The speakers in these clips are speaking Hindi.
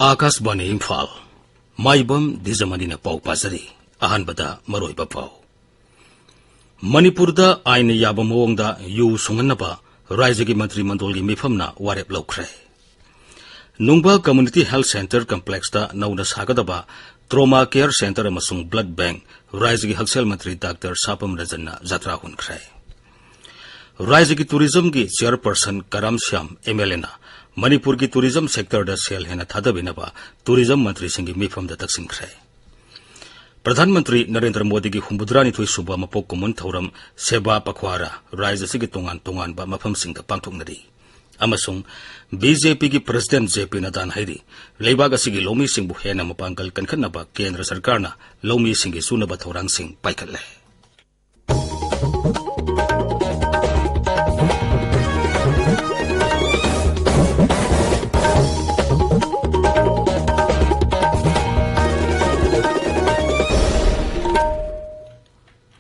आकाशवाणी इम्फाल माइबम दिजमनीना पाउ पाजरी अहानबदा मरोइबा पाउ मणिपुरदा आइन याबा मओंगदा यु सुंगन्नबा राज्यगी मंत्री मंडलगी मिफमना वारेप लौख्रे नुंगबा कम्युनिटी हेल्थ सेंटर कम्प्लेक्सदा नौना सागदबा ट्रोमा केयर सेंटर अमसुंग ब्लड बैंक राज्यगी हक्सेल मंत्री डॉक्टर सापम रजन्ना जात्रा हुनख्रे राज्यगी टूरिज्म की चेयरपर्सन करम श्याम एमएलए ना मणिपुर की टूरिज्म सेक्टर दा सेल हेना थादबिनबा टूरिज्म मंत्री सिंगी मिफम दा तक्सिंख्रे प्रधानमंत्री नरेंद्र मोदी की हुम्बुद्रानी थुई सुबा मपोक कुमुन थौरम सेवा पखवारा राज्य सिगी तोंगान तोंगान बा मफम सिंग पांथोकनरी अमसुंग बीजेपी की प्रेसिडेंट जेपी नड्डा हाइरी लेबाग असिगी लौमी सिंगबु हेना मपांगल कनखनबा केंद्र सरकारना लौमी सिंगी सुनबा थौरांग सिंग पाइखले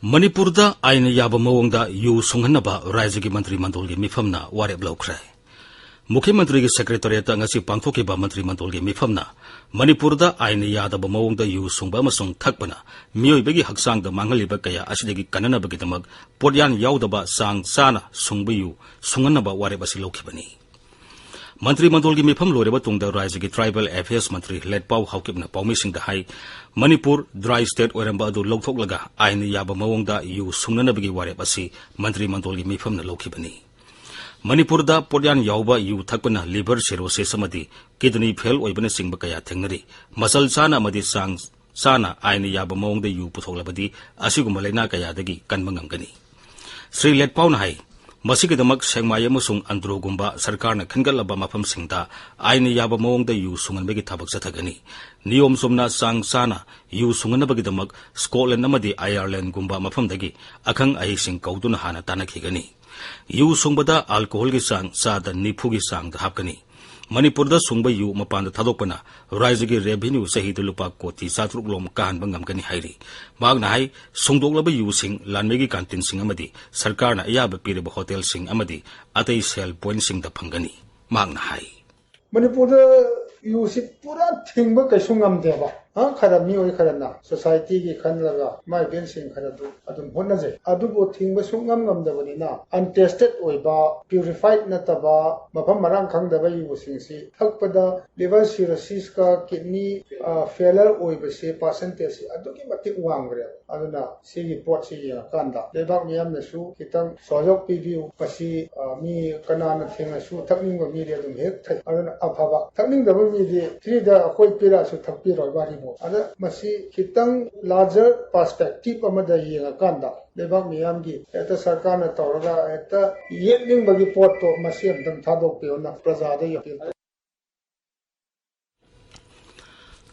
मणिपुरदा आइन याबा मओंगदा यु सुंगन्नबा राज्यगी मंत्री मंडलगी मिफमना वारेप लौख्रे मुख्यमंत्री की सेक्रेटरिएट ngasi पांथोकिबा मंत्री मंडलगी मिफमना मणिपुरदा आइन यादबा मओंगदा यु सुंगबा मसुंग थकपना मियोइबगी हक्सांगदा मांगलिबा कया असिदगी कननबगीदमक पोडयान याउदबा सांग साना सुंगबयु सुंगन्नबा वारेप असि लौखिबनी मंत्री मंडल की मिफम लोरेबा तुंगदा राज्य की ट्राइबल अफेयर्स मंत्री लेटपाउ हाउकिबना पाउमिसिंगदा high Manipur dry state Oramba अदु लौथोकलगा आइन याबा मओंगदा यु सुंगननबगी वारेप असि मंत्री मंडल की मिफमना लौखिबनी मणिपुरदा पोडयान याउबा यु थकपना लिवर सिरोसिस अमदी किडनी फेल ओइबना सिंगबा कया थेंगनरी मसल साना अमदी सांग साना आइन याबा मओंगदा यु पुथोकलबदी असिगुम लैना कयादगी कनबा ngamgani श्री लेटपाउना हाई मसिगिदमक सेंगमाय अमसुंग अंद्रोगुंबा सरकारना खनगलबा मफमसिंगदा आइन याबा मओंगदा यु सुंगनबगी थबक चथगनी नियम सुमना सांग साना यु सुंगनबगीदमक स्कॉटलैंड अमदी आयरलैंड गुंबा मफमदगी अखंग अहिसिंग कौदुना हाना तानखिगनी यु सुंगबदा अल्कोहल की सांग सादा निफुगी सांग हापकनी मणिपुरदा सुंगबा यु मपान थादोकपना राज्यगी रेवेन्यू सहित लुपा कोटी 7 लोम कानबा ngamgani हाइरी मागना हाई सुंगदोकलबा युसिंग लानमेगी कांटिन सिंग अमदी सरकारना अयाबा पीरबा होटल सिंग अमदी अतै सेल पॉइंट सिंग दा फंगनी मागना हाई मणिपुरदा युसि पूरा थिंगबा कैसु ngamdeba खरा मिओइ खरना सोसाइटी की खनलगा माइ बेनसिंग खरदु अदुम होनजे अदुबो थिंगबा सुंगम ngamdabaniना अनटेस्टेड ओइबा प्यूरिफाइड नतबा मफम मरांग खंगदबा युसिंगसि थकपदा लिवर सिरोसिस का किडनी फेलर ओइबसे परसेंटेज अदुगी मति वांगरे अदुना सिगी पोट सिगी कांदा लेबाक मियामनसु खितंग सोजोक पीबिउ पसि मी कनाना थिंगसु थकनिंगबा मीदि अदुम हेक थै अदुना अफबा थकनिंगदबा मीदि फ्रीदा अखोइ पिरासु थकपिरोय बारी अदा मसी खितंग लार्जर पर्सपेक्टिव अमदा येंगाकांदा लेबाक मियामगी एता सरकारना तौरगा एता येनिंगबगी पोटतो मसी अमदम थादोकपेना प्रजादा यपील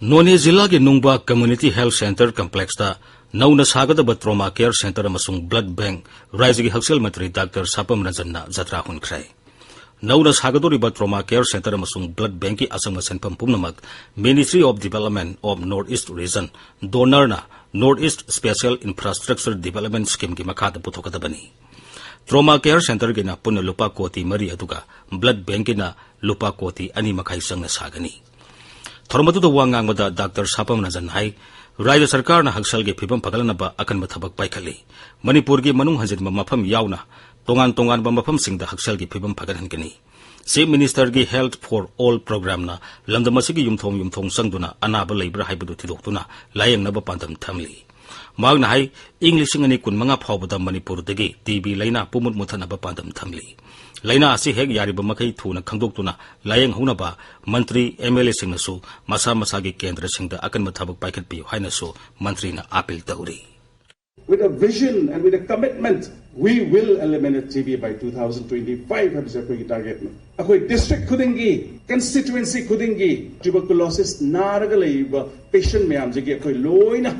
नोने जिला के नुंगबा कम्युनिटी हेल्थ सेंटर कम्प्लेक्स दा नौना सागदबा ट्रोमा केयर सेंटर अमसुंग ब्लड बैंक राज्य की हक्सेल मंत्री डॉक्टर सापम रजन्ना जात्रा हुनख्रे नौना सागदोरिबा ट्रोमा केयर सेंटर अमसुंग ब्लड बैंक की असंग सेंफम पुमनमक ministry of development of North East region डोनरना North East special infrastructure development scheme की मखादा पुथोकदबनी ट्रोमा केयर सेंटर की पुन लुपा कोटी मरी अदुगा ब्लड बैंक की लुपा कोटी अनि मखाई संग सागनी थोरमदुदा वांगांगबदा डॉक्टर सापम रजन हाई राज्य सरकार हक्सल की फिबम फगलनबा अकनब थबक पाइखली मणिपुर की मनुंग हजिनबा मफम यावना तोंगान तोंगान मफम हक्सल की फिबम फगलहनगनी चीफ मिनिस्टर की हेल्थ फॉर ऑल प्रोग्राम लमदम युमथोंग संगदुना अनाबा लेब्रा हाइबदु थिदोक्तुना लायंगनबा पांदम थमली मागना हाई इंग 2025 फाउबदा मणिपुरदगी टीबी लाइना पुमुत मुथनबा पांदम थमली लाइना असी हेक यारिबा मखै थुना खंगदोक्तुना लायंग हौनबा मंत्री एमएलए सिंगनसु मसा मसागी केंद्र सिंगदा अकनब थबक पाइखतपियु हाइनसु मंत्रीना appeal तौरी With a vision and with a commitment, we will eliminate TB by 2025 है कोई target में। अकोई district खुदेंगी, constituency खुदेंगी, tuberculosis नारगले patient में आम जगह कोई लोई ना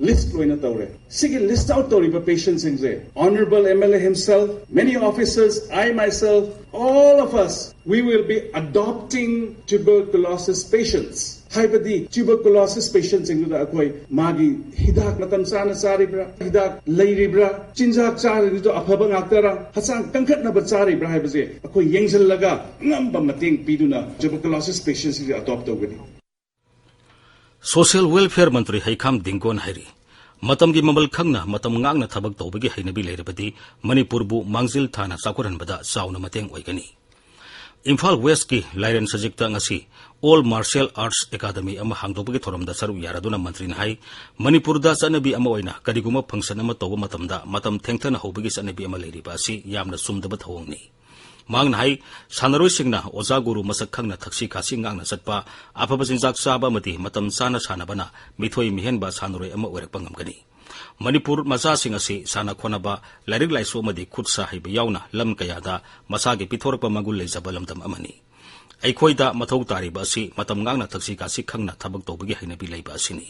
list loina tawre sige list out tawriba patients singse honorable MLA himself, many officers, I myself, all of us, we will be adopting tuberculosis patients. Haibadi tuberculosis patients ingda akoi magi hidak matam sana saribra hidak leiribra chinjak chari to afaba ngaktara hasang kangkhat na ba saribra haibaje akoi yengsil laga ngamba mating piduna tuberculosis patients is adopt tawgani. Social Welfare Mantri Haikam Dingon Hairi Matam gi mamal khangna matam ngangna thabak tawbagi hainabi leirabadi Manipur bu mangzil thana sakuran bada sauna mateng oigani. Imphal West ki Lairen Sajikta ngasi All Martial Arts Academy ama hangdopagi thoramda saru yaraduna mantri na hai Manipur da sanabi ama oina kadiguma function ama tawba matamda matam thengthana hobagi sanabi ama leiriba si yamna sumdaba thawngni. Mang hai sanaroi singna oza guru masak khangna thaksi khasi ngangna satpa afaba sinjak saba mati matam sana sana bana mithoi mihenba sanaroi ama oirak pangamgani. Manipur maza singasi sana khonaba lairik laisu amadi khutsa haiba yauna lam kayada masagi pithorpa magul leijaba lamdam amani. Aikhoida mathau tariba asi matam ngangna thaksi khasi khangna thabak tawbagi hainabi leiba asini.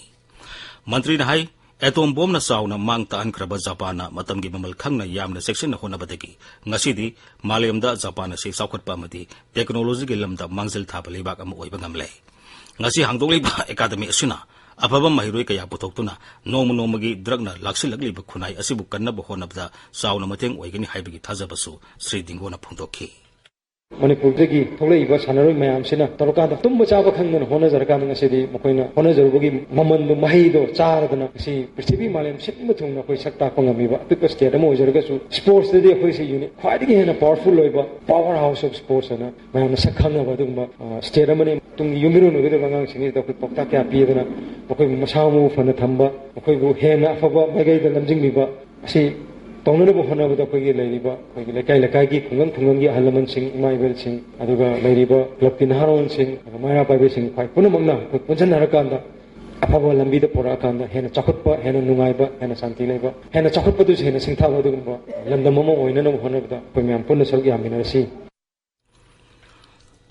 Mantri na hai Atom bomb na sauna mang taan kraba Japana matam gi mamal khangna yamna section na honabadagi ngasidi malayamda Japana se saukhatpa amadi technology gi lamda mangzil thaba leibak am oiba ngamle ngasi hangdokleiba academy asuna afaba mahiroi kaya putoktuna nomagi drugna laksilakliba khunai asibu kannaba honabda sauna mateng oigani haibagi thajabasu Sri Dingona phongdokhi. Manipur dagi tholaiba sanaroi mayam sina tarokada tumba chaba khangna hona jarkana ngasidi mokoina hona jarubagi mamandu mahido charadana si prithvi malem sitma thungna koi sakta pangamiba pipa state mo jargasu sports de koi se unit khwaidigi hena powerful loiba powerhouse of sports ana mayam sakhangna badumba state amani tung yumiro no gida bangang singi da koi pokta kya piyedana mokoi masamu fana thamba mokoi bu hena afaba bagai da lamjingmiba si Tongnana bu hona bada koi leiriba koi lekai gi khungang gi halaman sing maibel sing aduga leiriba club ki naharon sing maya paibe sing pai punamangna punjan harakanda afaba lambi da pora kanda hena chakutpa hena nungaiba hena santi leiba hena chakutpa du hena singthaba dugumba landamama oina no hona bada koi myam punna salgi aminarasi.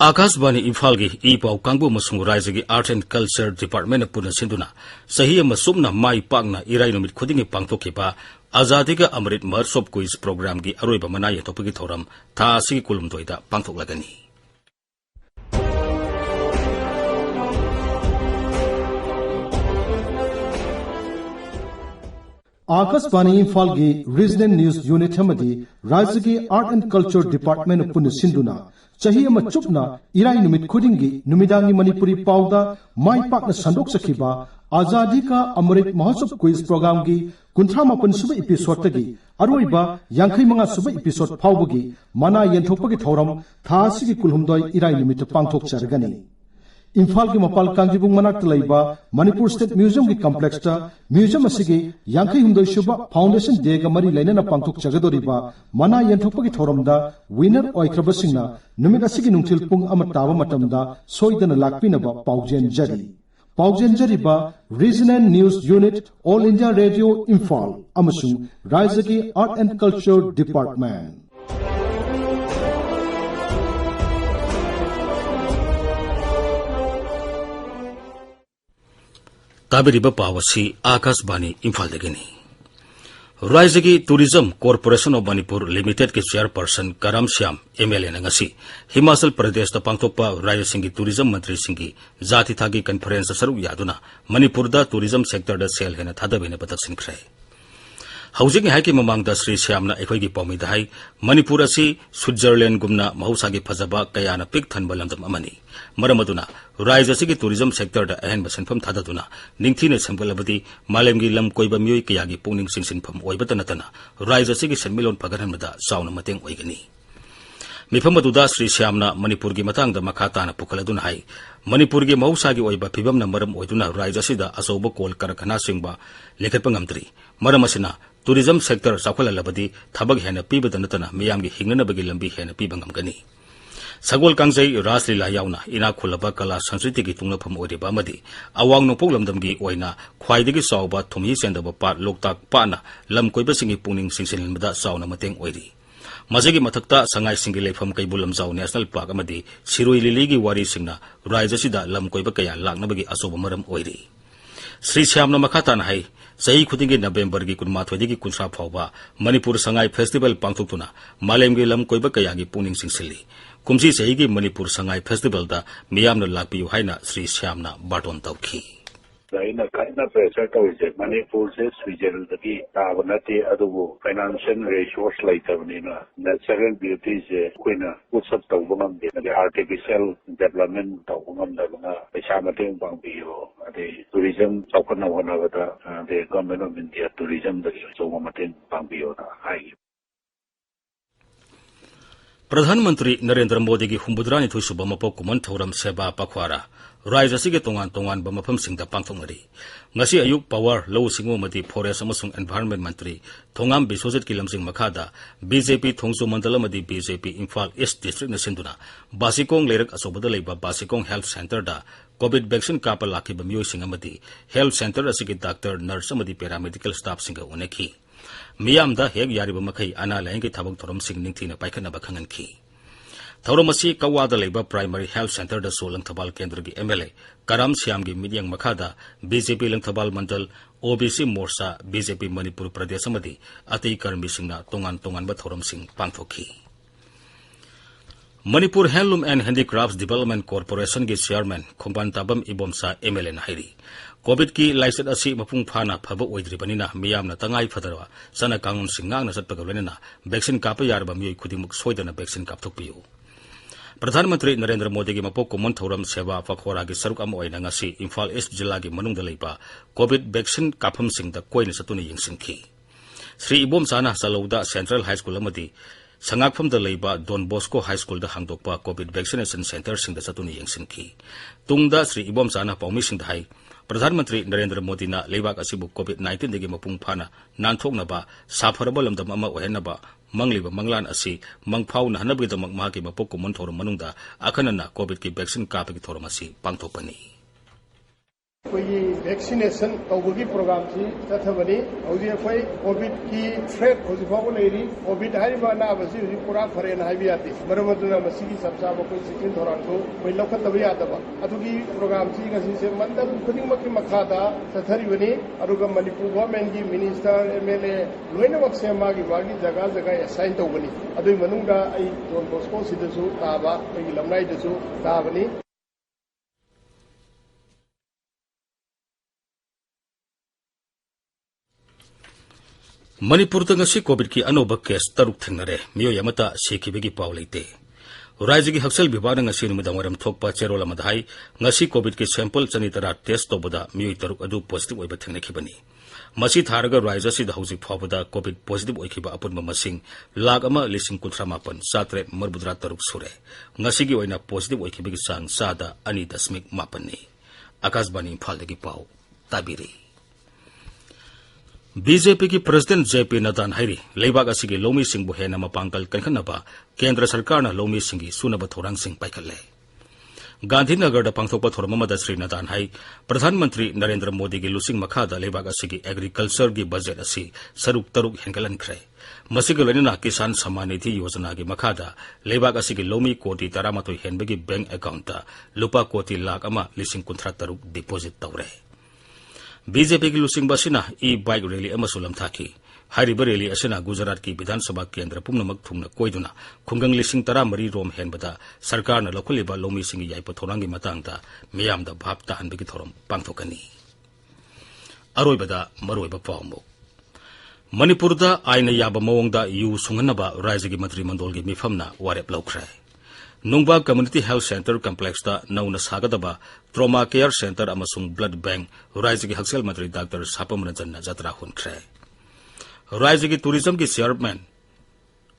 Akashbani Imphal gi ipau kangbu masung raija gi Art and Culture Department puna sinduna sahi ama sumna mai pakna irai numit khudingi pangthokiba Azadi ka Amrit Mahotsav Quiz program gi aroiba manai topagi thoram tha asigi kulumdoida pangthoklagani. Akashbani Imphal gi Regional News Unit hamadi Rajya gi Art and Culture Department puna sinduna chahi ama chupna irai numit khudingi numidangi Manipuri pauda mai pakna sandok sakhiba Azadi ka Amrit Mahotsav Quiz program gi Kunthamapan suba episode tagi aroiba yankhai manga suba episode phawbagi mana yenthokpagi thoram tha asigi kulhumdoi irai numit pangthok chargani. Imphal gi mapal kangjibung manak laiba Manipur State Museum gi complex ta museum asigi yankhai humdoi suba foundation day ga mari lainana pangthok chagadoriba mana yenthokpagi thoram da winner oikraba singna numit asigi nungthil pung ama taba matamda soidana lakpinaba paujen jari. Paujen jariba Regional News Unit All India Radio Imphal amasung Rajya ki Art and Culture Department. Tabiriba pawasi Akashbani Imphal dagini. Rajya ki Tourism Corporation of Manipur Limited ki chairperson Karam Shyam MLA na ngasi Himachal Pradesh ta pangthokpa Rajya singi tourism mantri singi jati thagi conference saru yaduna Manipur da tourism sector da sel hena thadabene pataksin khrai. Housing haiki mamangda Sri Shyamna ekhoi gi pawmida hai Manipur asi Switzerland gumna mahusagi phajaba kayana pik thanba lamdam amani maramaduna Rajya sigi tourism sector da ahen basanpham thadaduna ningthine samgalabadi malemgi lam koiba myoi kayagi pungning singsinpham oibatanatana Rajya sigi sanmilon phaganhamda sauna mateng oigani. Mifamaduda Sri Shyamna Manipur gi matangda makhatana pukaladuna hai Manipur gi mahusagi oiba phibamna maram oiduna Rajya sida asoba kol karakhana singba lekhatpa ngamdri maram asina tourism sector sakhalalabadi thabak hena pibadanatana miyamgi hingnanabagi lambi hena pibangamgani. Sagol kangjai Raslila yauna ina khulaba kala sanskriti gi tungnapham oiriba amadi awang nopok lamdamgi oina khwaidagi sawba thumhi sendaba pat loktak pana lam koiba singi pungning singsinlinbada sauna mateng oiri. Masigi mathakta sangai singi leifam kaibulam jaw national park amadi Siroi Lili gi wari singna Rajya sida lam koiba kaya laknabagi asoba maram oiri. Sri Shyamna makhatana hai सही खुदिंगे नवेंबर की कुनमाथोइदगी कुंथ्रा फाउबा मणिपुर संगाई फेस्टिवल पांगथोक्तुना मालेमगे लम कोइबा कयागी पुनिंग सिंगसिल्ली कुमसी सही की मणिपुर संगाई फेस्टिवल दा मियामना लाकपियु हाइना Shri श्यामना बाटोन तौखी Laina kaina pressure tawise Manipur se Switzerland ki tabanati adubu financial resource laitabnina natural beauty se kuina utsap tawbangam de artificial development tawbangam da banga paisa mateng pangbiyo ade tourism chawkana hona bata de government of India tourism da chawma mateng pangbiyo da hai प्रधानमंत्री नरेंद्र मोदी की हुम्बुद्रानी थुसुब मपोक कुमन थौरम सेवा पखवारा राज्य असिगे तोंगान तोंगान मफमसिंगदा पांगथोंगरी ngasi ayuk power low singo mati forest amasung environment मंत्री थोंगाम बिस्वजित की लमसिंग मखादा बीजेपी थोंगसु मंडलमदी बीजेपी इम्फाल ईस्ट डिस्ट्रिक्ट नसिंदुना बासिकोंग लेरक असोबदा लेबा बासिकोंग हेल्थ सेंटर दा कोविड वैक्सीन कापा लाखिबा मियोइसिंग अमदी हेल्थ सेंटर असिगे डॉक्टर नर्स अमदी पैरामेडिकल स्टाफ सिंग उनेखी मियामदा हेग यारिबा मखै अना लायंगे थबक थोरम सिंग निंगथिना पाइखना बखंगनखी थौरम असि कवादा लेबा प्राइमरी हेल्थ सेंटर दा सोलंगथबाल केंद्र की एमएलए करम श्याम की मिडियंग मखादा बीजेपी लंगथबाल मंडल ओबीसी मोर्चा बीजेपी मणिपुर प्रदेश अमदी अतई कर्मी सिंगना तोंगान तोंगान थौरम सिंग पांगथोखी Manipur handloom and handicraft development corporation की चेयरमैन खोंबान ताबम इबोमसा एमएलए नाहिरी कोविड की लाइसेट असी मपुंग फाना फब ओइद्रिबनिना मियामना तंगाई फदरवा सना कानून सिंगांगना चटपगा लोइनना वैक्सीन कापा यारबा मियोइ खुदिमुक सोइदना वैक्सीन कापथोकपियु प्रधानमंत्री नरेंद्र मोदी की मपोक कुमन थौरम सेवा पखोरा की सरुक अम ओइना ngasi इम्फाल ईस्ट जिला की मनुंगदा लेबा कोविड वैक्सीन काफम सिंगदा कोइना सतुना यिंगसिंखी श्री इबोमसाना सलौदा सेंट्रल हाई स्कूल अमदी संगाखफम द लेबा डॉन बोस्को हाई स्कूल द हांगदोकपा कोविड वैक्सीनेशन सेंटर सिंगदा सतुना यिंगसिंखी तुंगदा श्री इबोमसाना पौमी सिंग हाई प्रधानमंत्री नरेंद्र मोदी ना लेबाक असिबु कोविड-19 दगी मपुंग फाना नानथोकनबा साफरबा लमदम अमा ओहेनबा मंगलिबा मंगलान असि मंगफाउ नहनबगिदमक माकी मपोक कुमन थोरम मनुंगदा अखनना कोविड की वैक्सीन कापगी थोरम असि पांगथोकपनी कोई वैक्सीनेशन तौबगी प्रोग्राम से तथबनी हौजी अखोई कोविड की थ्रेट हौजी फाबो लेरी कोविड हाइबा नाबसी हौजी पूरा फरेन हाइबी याते मरमदुना मसीगी सबसा कोई सिकिन थोरांगो कोई लखतब यादबा अदुगी प्रोग्राम सी गसी से मंडल खुदिंगमक मखादा तथरिबनी अरुगा मणिपुर गवर्नमेंट की मिनिस्टर एमएलए लोइनमक से मागी वागी जगह जगह असाइन तौबनी अदुई मनुंगा आई डॉन बोस्को सिदसु ताबा आई लमनाई दसु ताबनी मणिपुर तंगसी कोविड की अनोबा केस तरुक थंगरे मियो यमता सेखिबगी पाव लेते राज्य की हक्सल विभाग ngasi नुमिदांगरम थोकपा चेरोल अमदाई ngasi कोविड की सैंपल चनीतरा टेस्ट तोबदा मियो तरुक अदु पॉजिटिव ओइबा थंगनेखिबनी मसी थारगा राज्य सिदा हौजिक फावदा कोविड पॉजिटिव ओइखिबा अपुनबा मसिंग लाख अमा लिसिंग कुंथ्रामापन सात्रे मरबुद्रा तरुक सुरे ngasi की ओइना पॉजिटिव ओइखिबगी सांग सादा 2.8 नि आकाशवाणी इम्फालदगी पाव ताबिरी बीजेपी की प्रेसिडेंट जेपी नड्डा हाइरी लेबाक असिगी लौमी सिंहबु हेना मपांगल कनखनबा केंद्र सरकारना लौमी सिंगी सुनबा थोरांग सिंह पाइखले गांधीनगर पांगथोकपा थोरम अमदा श्री नड्डा हाई प्रधानमंत्री नरेंद्र मोदी की लुसिंग मखादा लेबाक असिगी एग्रीकल्चर की बजट असी सरुक तरुक हेंगलनख्रे मसिगी लोइनना किसान सम्मान निधि योजना की मखादा लेबाक असिगी लौमी कोटी 13 हेनबगी बैंक अकाउंट लुपा कोटी लाख अमा लिसिंग 13 डिपोजिट तौरे बीजेपी की लुसिंग बसिना ई बाइक रैली अमसुलम थाकी हारिबा रैली असना गुजरात की विधानसभा केंद्र पुमनमक थुंगना कोइदुना खुंगंग लिसिंग 13 रोम हेनबदा सरकारना लखुलिबा लौमी सिंगी याइपा थोरांगी मतांगदा मियामदा भाप ताहनबगी थोरम पांगथोकनी अरोइबदा मरोइबा पावमु मणिपुरदा आइना याबा मवंगदा यु सुंगनबा राज्य की मंत्री मंडल की मिफमना वारेप लौख्रे नुंगबा कम्युनिटी हेल्थ सेंटर कम्प्लेक्स नौना सागदबा ट्रोमा केयर सेंटर अमसुंग ब्लड बैंक राज्य की हक्सेल मंत्री डॉक्टर सापम रंजन जत्रा हुनख्रे राज्य की टूरिज्म की चेयरमैन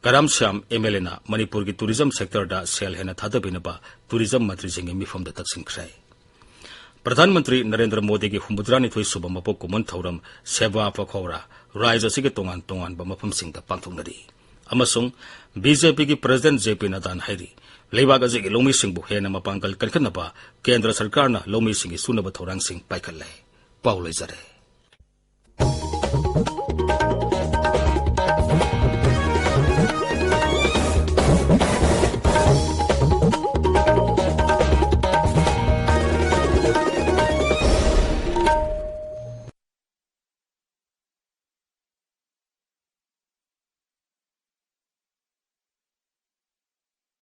करम श्याम एमएलए ना मणिपुर की टूरिज्म सेक्टर दा सेल हेना थादबिनबा टूरिज्म मंत्री सिंह मिफम दा तकसिंख्रे प्रधानमंत्री नरेंद्र मोदी की हुम्बुद्रानी थोई सुब मपोक कुमन थौरम सेवा पखौरा राज्य सिगे तोंगान तोंगान मफम सिंह दा पांगथोंगरी अमसुंग बीजेपी की प्रेसिडेंट जेपी नड्डा हाइरी लेबाक अजिगी लौमी सिंहबु हेना मपांगल कनखनबा केंद्र सरकारना लौमी सिंगी सुनबा थौरांग सिंह पाइखले पाउ लेजरे।